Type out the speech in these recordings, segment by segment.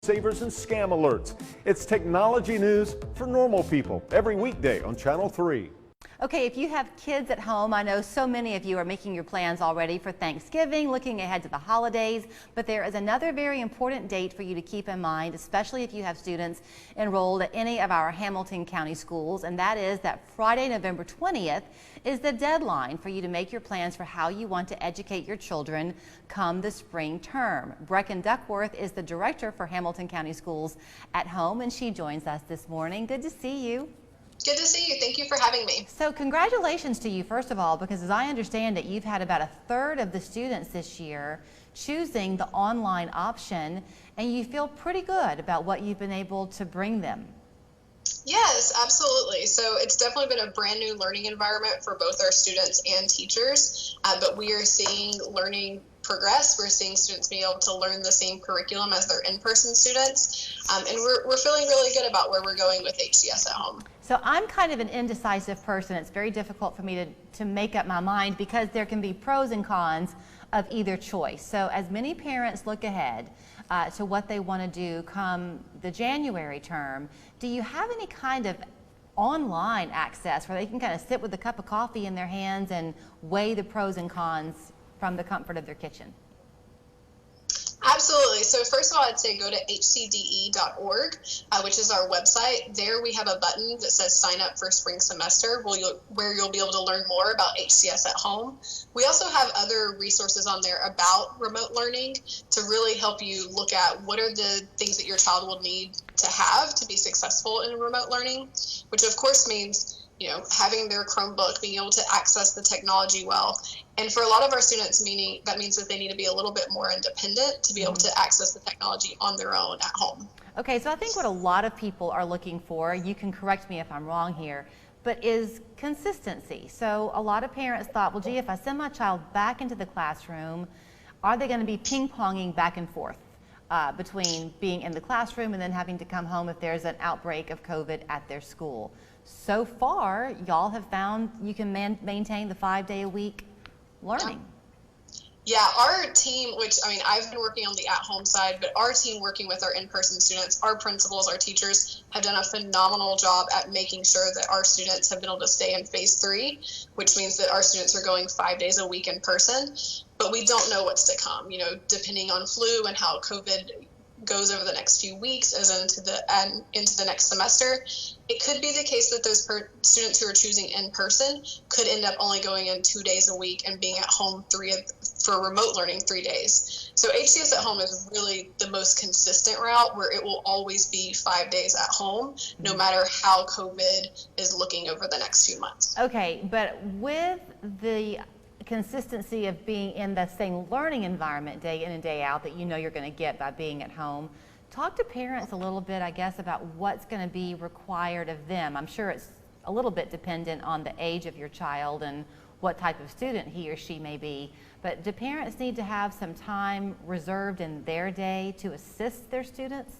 savers and scam alerts. It's technology news for normal people every weekday on Channel 3. Okay, if you have kids at home, I know so many of you are making your plans already for Thanksgiving, looking ahead to the holidays, but there is another very important date for you to keep in mind, especially if you have students enrolled at any of our Hamilton County schools, and that is that Friday, November 20th is the deadline for you to make your plans for how you want to educate your children come the spring term. Brecken Duckworth is the director for Hamilton County Schools at Home, and she joins us this morning. Good to see you. Good to see you. Thank you for having me. So congratulations to you, first of all, because as I understand it, you've had about a third of the students this year choosing the online option, and you feel pretty good about what you've been able to bring them. Yes, absolutely. So it's definitely been a brand new learning environment for both our students and teachers, but we are seeing learning progress. We're seeing students be able to learn the same curriculum as their in-person students, and we're feeling really good about where we're going with HCS at Home. So I'm kind of an indecisive person. It's very difficult for me to make up my mind because there can be pros and cons of either choice. So as many parents look ahead to what they want to do come the January term, do you have any kind of online access where they can kind of sit with a cup of coffee in their hands and weigh the pros and cons from the comfort of their kitchen? Absolutely. So first of all, I'd say go to HCDE.org, which is our website. There we have a button that says sign up for spring semester where you'll be able to learn more about HCS at Home. We also have other resources on there about remote learning to really help you look at what are the things that your child will need to have to be successful in remote learning, which of course means having their Chromebook, being able to access the technology well. And for a lot of our students, that means that they need to be a little bit more independent to be able to access the technology on their own at home. Okay, so I think what a lot of people are looking for, you can correct me if I'm wrong here, but is consistency. So a lot of parents thought, well, gee, if I send my child back into the classroom, are they going to be ping-ponging back and forth between being in the classroom and then having to come home if there's an outbreak of COVID at their school? So far, y'all have found you can maintain the 5-day-a-week learning. Yeah, our team, I've been working on the at-home side, but our team working with our in-person students, our principals, our teachers have done a phenomenal job at making sure that our students have been able to stay in phase 3, which means that our students are going 5 days a week in person, but we don't know what's to come, depending on flu and how COVID goes over the next few weeks as into the next semester. It could be the case that those students who are choosing in person could end up only going in 2 days a week and being at home for remote learning 3 days. So HCS at Home is really the most consistent route where it will always be 5 days at home, no matter how COVID is looking over the next few months. Okay, but with the consistency of being in the same learning environment day in and day out that you're going to get by being at home, talk to parents a little bit, I guess, about what's going to be required of them. I'm sure it's a little bit dependent on the age of your child and what type of student he or she may be, but do parents need to have some time reserved in their day to assist their students?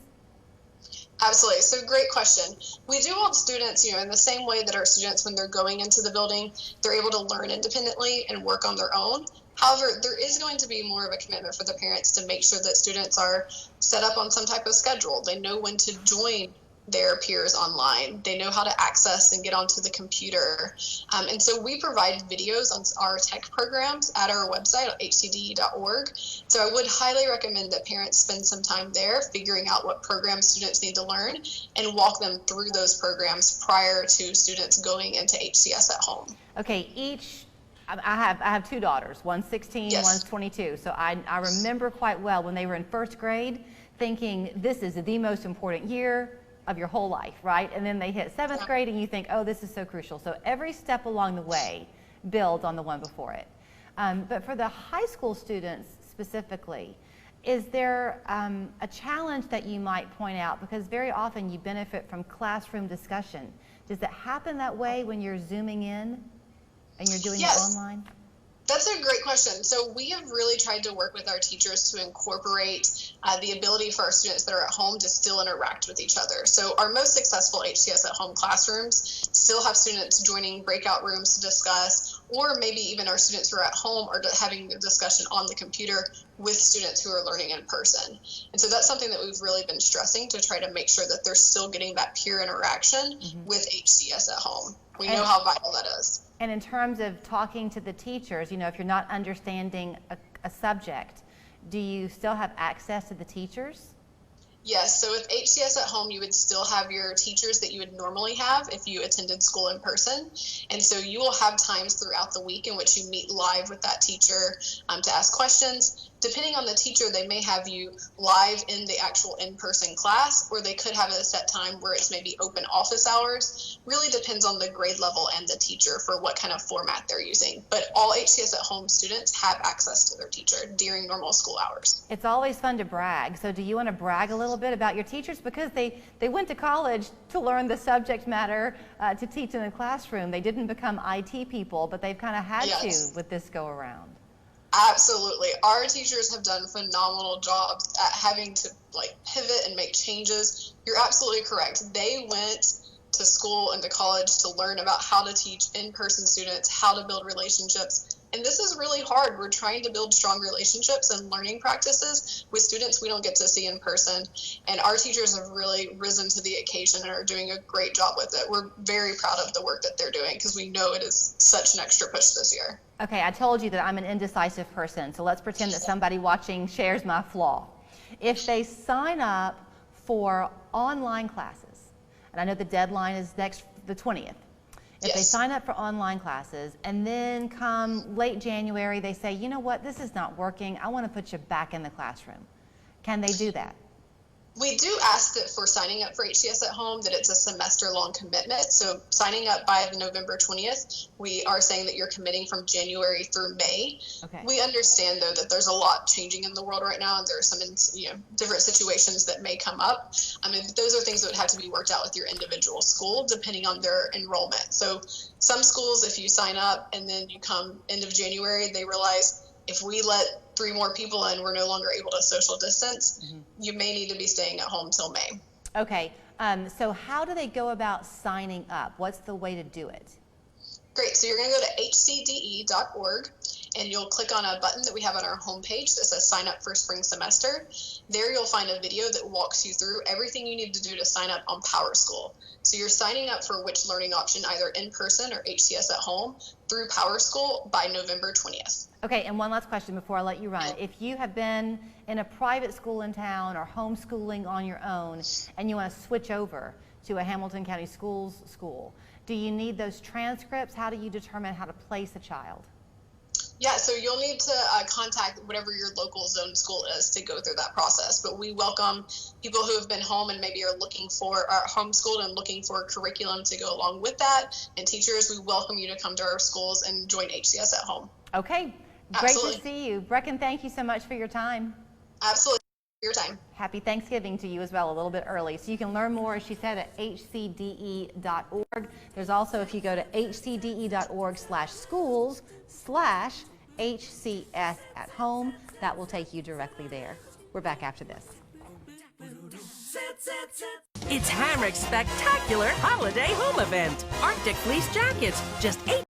Absolutely. So great question. We do want students, in the same way that our students, when they're going into the building, they're able to learn independently and work on their own. However, there is going to be more of a commitment for the parents to make sure that students are set up on some type of schedule. They know when to join their peers online. They know how to access and get onto the computer. And so we provide videos on our tech programs at our website at hcde.org. So I would highly recommend that parents spend some time there figuring out what programs students need to learn and walk them through those programs prior to students going into HCS at Home. Okay, I have 2 daughters, one's 16, yes. One's 22. So I remember quite well when they were in first grade thinking this is the most important year of your whole life, right? And then they hit 7th grade and you think, oh, this is so crucial. So every step along the way builds on the one before it. But for the high school students specifically, is there a challenge that you might point out? Because very often you benefit from classroom discussion. Does it happen that way when you're Zooming in and you're doing it online? That's a great question. So we have really tried to work with our teachers to incorporate the ability for our students that are at home to still interact with each other. So our most successful HCS at Home classrooms still have students joining breakout rooms to discuss, or maybe even our students who are at home are having the discussion on the computer with students who are learning in person. And so that's something that we've really been stressing to try to make sure that they're still getting that peer interaction with HCS at home. We know how vital that is. And in terms of talking to the teachers, you know, if you're not understanding a subject, do you still have access to the teachers? Yes, so with HCS at home, you would still have your teachers that you would normally have if you attended school in person. And so you will have times throughout the week in which you meet live with that teacher to ask questions. Depending on the teacher, they may have you live in the actual in-person class, or they could have a set time where it's maybe open office hours. Really depends on the grade level and the teacher for what kind of format they're using. But all HCS at home students have access to their teacher during normal school hours. It's always fun to brag. So do you want to brag a little bit about your teachers? Because they went to college to learn the subject matter to teach in the classroom. They didn't become IT people, but they've kind of had to with this go around. Absolutely. Our teachers have done phenomenal jobs at having to pivot and make changes. You're absolutely correct. They went to school and to college to learn about how to teach in-person students, how to build relationships. And this is really hard. We're trying to build strong relationships and learning practices with students we don't get to see in person. And our teachers have really risen to the occasion and are doing a great job with it. We're very proud of the work that they're doing because we know it is such an extra push this year. Okay, I told you that I'm an indecisive person, so let's pretend that somebody watching shares my flaw. If they sign up for online classes, and I know the deadline is the 20th, if they sign up for online classes and then come late January, they say, you know what, this is not working, I want to put you back in the classroom. Can they do that? We do ask that for signing up for HCS at home that it's a semester-long commitment. So signing up by November 20th, we are saying that you're committing from January through May. Okay. We understand, though, that there's a lot changing in the world right now, and there are some different situations that may come up. I mean, those are things that would have to be worked out with your individual school, depending on their enrollment. So some schools, if you sign up and then you come end of January, they realize if we let 3 more people in, we're no longer able to social distance. You may need to be staying at home till May. Okay, so how do they go about signing up? What's the way to do it? Great, so you're going to go to hcde.org and you'll click on a button that we have on our homepage that says sign up for spring semester. There you'll find a video that walks you through everything you need to do to sign up on PowerSchool. So you're signing up for which learning option, either in person or HCS at home, through PowerSchool by November 20th. Okay, and one last question before I let you run. If you have been in a private school in town or homeschooling on your own and you want to switch over to a Hamilton County Schools school, do you need those transcripts? How do you determine how to place a child? Yeah, so you'll need to contact whatever your local zone school is to go through that process. But we welcome people who have been home and maybe are homeschooled and looking for curriculum to go along with that. And teachers, we welcome you to come to our schools and join HCS at home. Okay, great to see you. Brecken, thank you so much for your time. Absolutely, your time. Happy Thanksgiving to you as well, a little bit early. So you can learn more, as she said, at hcde.org. There's also, if you go to hcde.org/schools/HCS at home, that will take you directly there. We're back after this. It's Hamrick's spectacular holiday home event. Arctic fleece jackets, just $8.